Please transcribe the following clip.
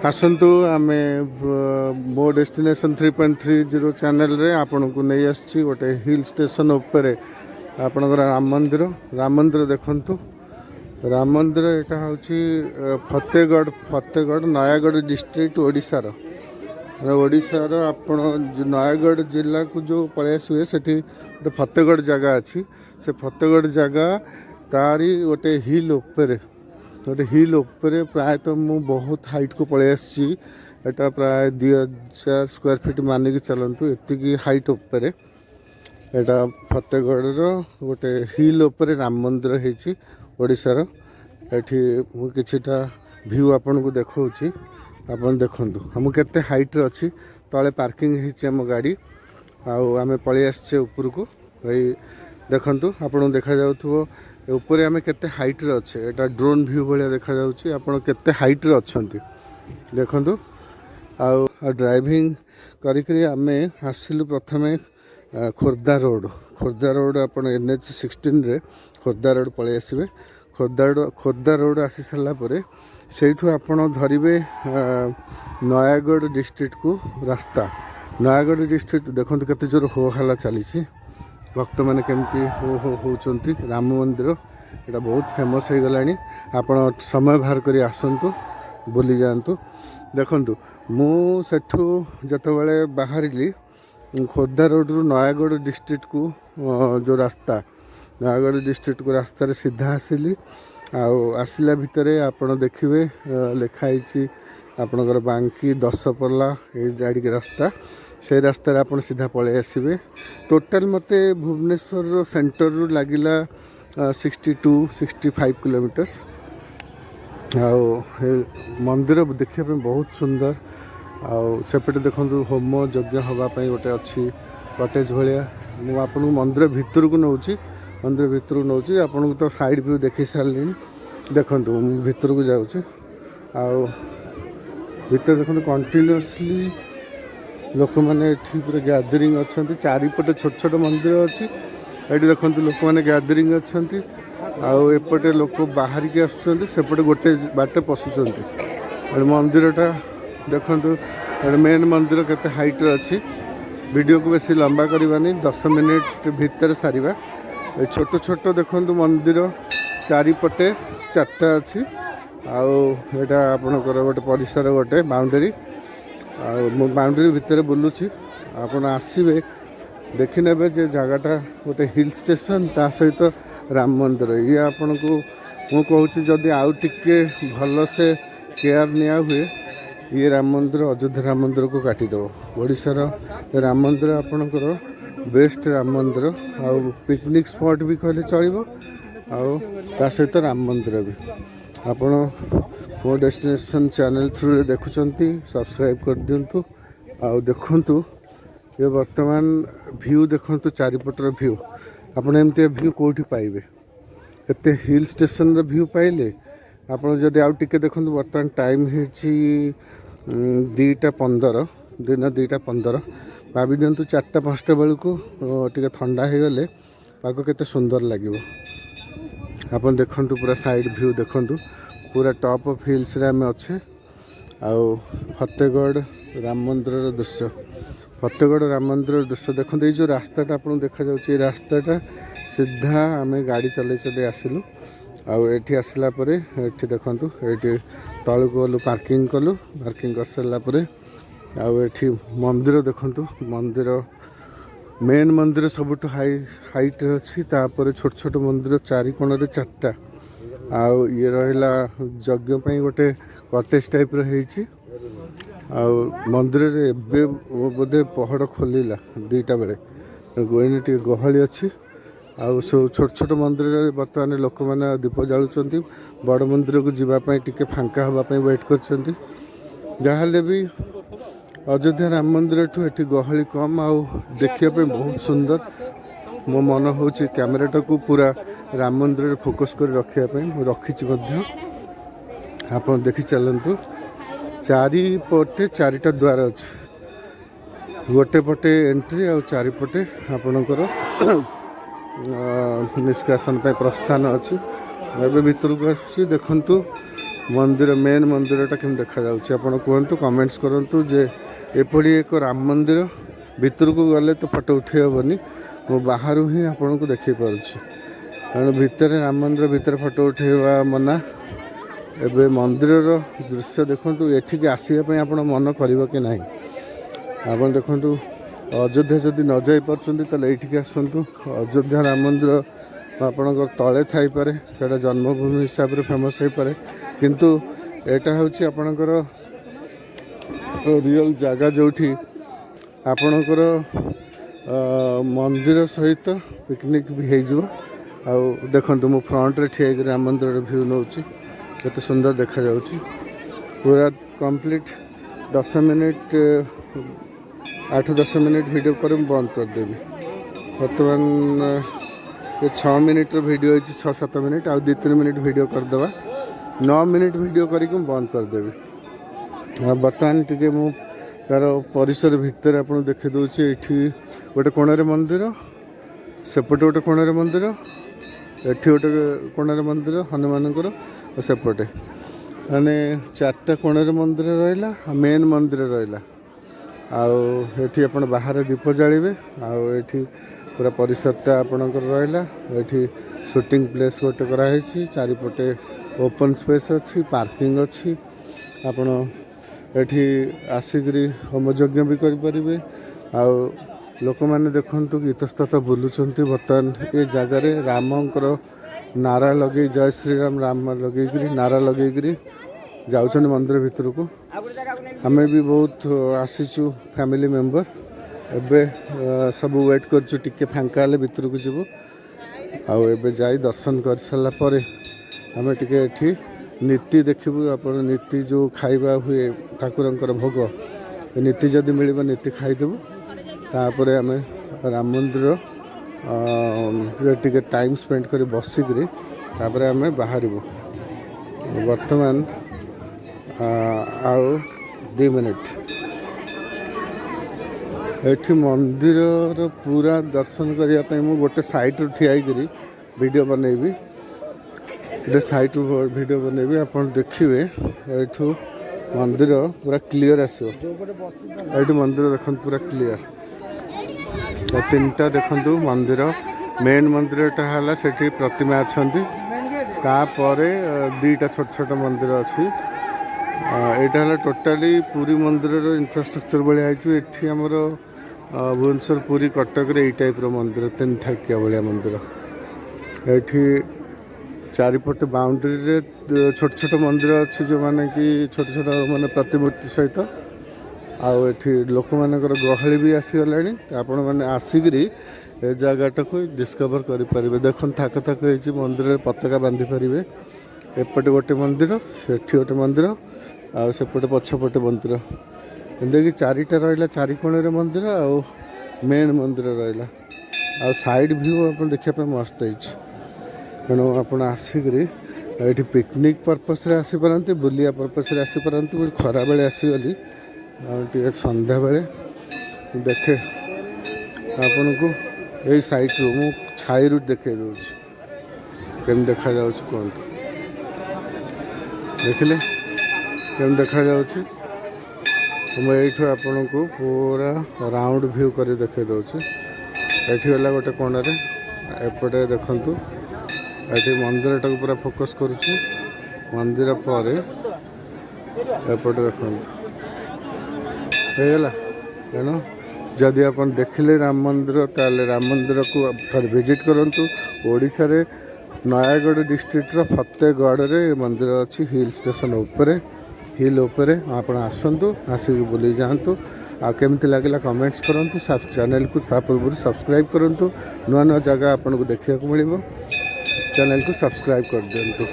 आसतु आम मो destination 3.30 channel रे आपन को नहीं आसी गोटे हिल स्टेशन उपर आपणकर राम मंदिर देखंतु। राम मंदिर यहाँ हूँ फतेगढ़ नयागढ़ डिस्ट्रिक्ट ओडिशार ओडिशार आपण नयागढ़ जिला को जो पलैस हुए सेठी गोटे फतेगढ़ जगह अच्छी से फतेगढ़ जगह तारी गोटे हिल उपर गोटे हिल उपर प्रायतः मु बहुत हाइट को पलि आसी एटा प्राय 2000 स्क्वायर फीट मानिक चलतु एति हाइट उपर एटा फतेगढ़ गोटे हिल उपर राम मंदिर होती ओडिशार। एठी मु किछिटा व्यू आपन को देखौछि आपन देखंतु हम केते हाइट रे अछि तळे पार्किंग हेछि हम गाड़ी आमे पळि आछे ऊपर को भाई देखंतु आपन देखा जाउथबो ऊपर आमे केते हाइट रे अछि एटा ड्रोन व्यू भलिया देखा जाउछि आपन केते हाइट रे अछंती देखंतु आ ड्राइविंग करिकरी आमे आसिलु प्रथमे खोर्धा रोड आपन NH 16 रे खोर्धा रोड पळि आसीबे खोर्धा रोड आसी सारा पर सेठू आपण धरिबे नयागढ़ डिस्ट्रिक्ट को रास्ता। नयागढ़ डिस्ट्रिक्ट देखते केते जोर हो हल्ला चली भक्त मैंने केमती हो होचंती राम मंदिर एटा बहुत फेमस हो गलानी आपण समय बाहर करी आसंतु बुली जातु देखंतु मु सेठू जतबेले बाहरिली खोर्धा रोड रु नयागढ़ डिस्ट्रिक्ट को जो रास्ता नयागढ़ डिस्ट्रिक्ट को रास्ता रे सीधा आसिली आसला भितर आपण देखिए लिखाई आपणकर बांकी 10 पल्ला ये जाड़ी के रास्ता से रास्तार आप सीधा पलि आसबे। टोटाल मते भुवनेश्वर सेंटर रु लगिला 62-65 किलोमीटर्स मंदिर देखा बहुत सुंदर सेपटे देखो होम यज्ञ हाँपाई गोटे अच्छी कटेज भाया मुझे आपन मंदिर भितर को नौ मंदिर भितर को नौ आपन को तो साइड व्यू देखी सारे देखु भितर को जाऊँ भीतर देखो कंटिन्यूअसली लोक मैंने पूरा गैदरिंग अच्छा चारिपटे छोट छोट मंदिर अच्छी ये देखो लोक मैंने गैदरिंग अच्छा एपटे लोक बाहर की आसपटे गोटे बाटे पशुंट मंदिरटा देखु मेन मंदिर केते हाइट अच्छी वीडियो को बेसी लंबा करवानी 10 मिनिट भितर सारिबा छोट छोट देखु मंदिर चारिपटे 4टा अच्छी आउटा आपणकर गोटे परिसर गोटे बाउंडरी बाउंडरी भितर बुलूची आपन आसबे देखी नेबे जे जगहटा गोटे हिल स्टेशन ता सहित राम मंदिर ये आपन को मु कहूँ जदि आउ टिके भल से केयर निया हुए ये राम मंदिर अयोध्या राम मंदिर को काटिदेव ओडिशार राम मंदिर आपणकर बेस्ट राम मंदिर आ पिकनिक स्पॉट भी कहले चलो आ सहित राम मंदिर भी आपण मो डेस्टिनेशन चैनल थ्रू रे देखुचंती सब्सक्राइब कर दिंतु आ देखंतु ये वर्तमान व्यू देखंतु चारिपटर व्यू आपण एमते व्यू कोठी पाइबे एते हिल स्टेशन रे व्यू पाइले आपण जदि आउ टिके देखंतु वर्तमान टाइम हेची 2:15 दिन 2:15 भाभी दिंतु 4-5 बेलू टिके ठंडा हो गले पाग केते सुंदर लगे आपन देखंतु पूरा साइड व्यू देखंतु पूरा टॉप ऑफ हिल्स रे आम अच्छे फतेगढ़ राम मंदिर दृश्य फतेगढ़ राम मंदिर दृश्य देखते ये जो रास्ताटा आप देखा जाए रास्ताटा सीधा आम गाड़ी चल चल आसिलु आठी आसला देखु ये तलू गलु पार्किंग कलु पार्किंग कर सारापर आठी मंदिर देखु मंदिर मेन मंदिर सबुठ हाइट अच्छी तापर छोट छोट मंदिर चारिकोण 4टा ये रहा यज्ञ गोटे कटेज टाइप रही मंदिर रे बोधे पहड़ खोलला 2टा बेले टे गहली अच्छी सब छोट छोट मंदिर बर्तमान लोक मैंने दीप जालुंट बड़ मंदिर को जीवाई टिके फांका हाँपाई वेट कर जहाँ भी अयोध्या राम मंदिर ठू एटी गहली कम देखिए बहुत सुंदर मो मन हो कैमेराटा को पूरा राम मंदिर फोकस कर रखापी रखी आप देखी चलतु चारिपटे 4टा द्वार अच्छे गोटे पटे एंट्री आ चारिपटे आपणकर निष्कासन प्रस्थान अच्छी भीतर को आसुची देखंतु मंदिर मेन मंदिरटा केम देखा जाउछि आपण कहतु कमेंट्स करंतु जे एपड़ी एक राम मंदिर भितर को गले तो फोटो उठे हेबनी मो बाहर ही आपण को देखि पारुछि कारण भितर राम मंदिर भितर फोटो उठेवा मना एबे मंदिर दृश्य देखंतु एठिक आसीबा पई आपण मन करिवो कि नाही आपण देखंतु अयोध्या जदि न जाई परछंती तले एठिक आसंतु अयोध्या राम मंदिर आपणकर तले थाई पारे सेटा जन्मभूमि हिसाब रे फेमस होई पारे किंतु एटा होछि आपणकर रियल जगह जोठी आपणकर मंदिर सहित पिकनिक भी हो जिवो आ देखंतु मो फ्रंट रे ठिया के राम मंदिर व्यू नौछि केते सुंदर देखा जाउछि पूरा कंप्लीट 10 मिनट 8-10 मिनट वीडियो पर बंद कर देबी वर्तमान ये 6 मिनट वीडियो है 6-7 मिनट आ 2-3 मिनट वीडियो करदेवा 9 मिनट वीडियो करके बंद करदेवी बर्तमान टी मु तार परिसर भितर आप देखे दूसरी ये गोटे कोणरे मंदिर सेपटे गोटे कोणरे मंदिर एठी गोटे कोणरे मंदिर हनुमान सेपटे माने 4टा कोणरे मंदिर रहा मेन मंदिर रहा आठी आप बाहर दीप जालिबे आठी पूरा परिसरटा आपणकर रहा ये शूटिंग प्लेस गोटे कराई चारिपटे ओपन स्पेस अच्छी पार्किंग अच्छी आपण एठी आसिकरी होमयज्ञ भी करें आ लोक मैंने देखु गीतस्तत बुलूंट बर्तमान ये जगार रामकर नारा लगे जय श्रीराम राम लगे नारा लगे जाऊँ मंदिर भितर को आम भी बहुत आसीचु फैमिली मेंबर एबे सब वेट करचु टिके फांका ले भितर को जीवु आउ एबे जाई दर्शन कर सारा पर आम टिके एठी नीति देखिबु अपन नीति जो खाइबा हुए ठाकुरंकर भोग नीति जदि मिलिबा नीति खाइदेबु तापरे आम राम मंदिर टिके टाइम स्पेंड कर बसिकरी तापरे आम बाहरिबु वर्तमान आउ 2 मिनट एठी मंदिर पूरा दर्शन करने मु गोटे साइड रू ठिया वीडियो बनैबी गोटे साइड रू वीडियो बनैबी आपन देखिए एठू मंदिर पूरा क्लियर आसो एठी मंदिर देखन पूरा क्लियर 3टा देखंतु मंदिर मेन मंदिरटा हला सेठी प्रतिमा अछंती तापरे 2टा छोट छोट मंदिर अछि एटा हला टोटाली पूरी मंदिर इंफ्रास्ट्रक्चर भाया एठी हमर भुवनेश्वर पुरी कटक रे ई टाइप रो मंदिर 3 ठाकिया भाया मंदिर एठी चारिपटे बाउंड्री रे छोट छोट मंदिर अच्छी जो माने कि छोट छोट माने प्रतिमूर्ति सहित आठी लोक मानकर गहली भी आसीगलानी आपण मैंने आसिकी ए जगटा को डिस्कवर करें देख थाक थाक हो मंदिर पताका बांधि पारे एपटे गोटे मंदिर सेठी गोटे मंदिर आसेपटे पछपटे मंदिर देखिए 4टा रहा 4 कोण मंदिर आ मेन मंदिर रहा आ साइड व्यू आप देखा मस्त है तेणु आप आसिकी ये पिकनिक पर्पस आसीपारती बुलिया पर्पस आसीपारती खरा बेले आसीगली टे संध्या बेले देखे आपण को यही साइट रू मु छाई रू देखे दूसरी केम देखा जाउछ कहंतु देखिले केम देखा जाउछ मैं ये आपण को पूरा राउंड व्यू कर देखे दूसरी एठी गला गोटे कोणरे एपटे देखंतु ये मंदिर टाक पूरा फोकस करुच्छी मंदिर पर एपटे देखंतु होगा तेणु जदि आप देखिले राम मंदिर ताले राम मंदिर को विजिट करंतु ओडिशा रे नयागढ़ डिस्ट्रिक्ट फतेहगढ़ रे मंदिर अच्छी हिल स्टेशन उपरे हिल उपरे आप आसतु आसिक बुली जातु आ केमती लगे कमेंट्स करंतु चैनल को पूर्व सब्सक्राइब करंतु नुआ नुआ जगह आपन को देखा मिल चैनल को सब्सक्राइब कर दिंतु।